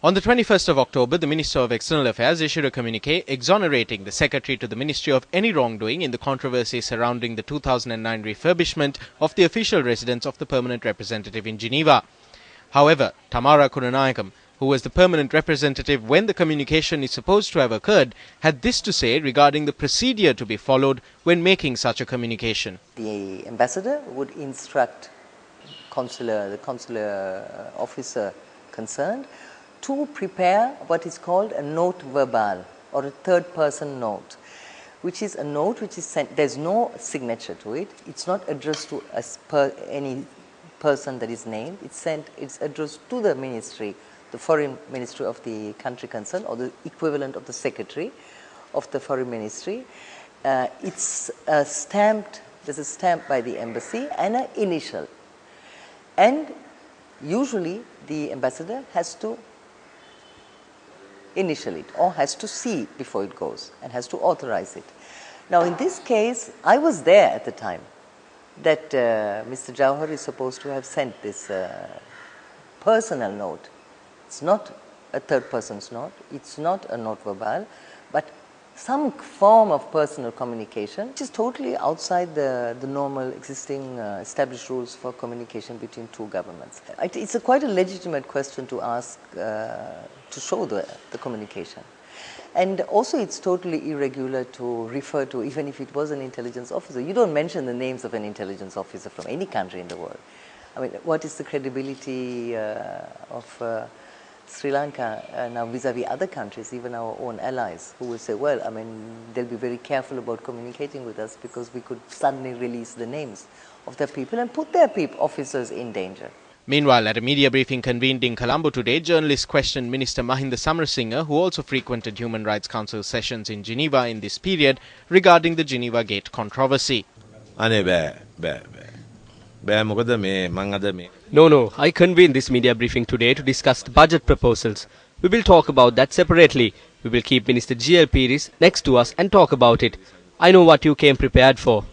On the 21st of October, the Minister of External Affairs issued a communique exonerating the Secretary to the Ministry of any wrongdoing in the controversy surrounding the 2009 refurbishment of the official residence of the Permanent Representative in Geneva. However, Tamara Kunanayakam, who was the Permanent Representative when the communication is supposed to have occurred, had this to say regarding the procedure to be followed when making such a communication. The ambassador would instruct the consular officer concerned to prepare what is called a note verbal or a third-person note, which is a note which is sent. There's no signature to it. It's not addressed to any person that is named. It's addressed to the ministry, the foreign ministry of the country concerned, or the equivalent of the secretary of the foreign ministry. It's stamped. There's a stamp by the embassy and an initial. And usually the ambassador has to initial it or has to see it before it goes and has to authorize it. Now in this case, I was there at the time that Mr. Jauhar is supposed to have sent this personal note. It's not a third person's note, it's not a note verbal, but some form of personal communication which is totally outside the normal existing established rules for communication between two governments. It's quite a legitimate question to ask, to show the communication. And also it's totally irregular to refer to, even if it was an intelligence officer. You don't mention the names of an intelligence officer from any country in the world. I mean, what is the credibility of Sri Lanka now vis-a-vis other countries, even our own allies, who will say, well, I mean, they'll be very careful about communicating with us because we could suddenly release the names of their people and put their officers in danger. Meanwhile, at a media briefing convened in Colombo today, journalists questioned Minister Mahinda Samarasinghe, who also frequented Human Rights Council sessions in Geneva in this period, regarding the Genevagate controversy. No, I convened this media briefing today to discuss the budget proposals. We will talk about that separately. We will keep Minister G.L. Piris next to us and talk about it. I know what you came prepared for.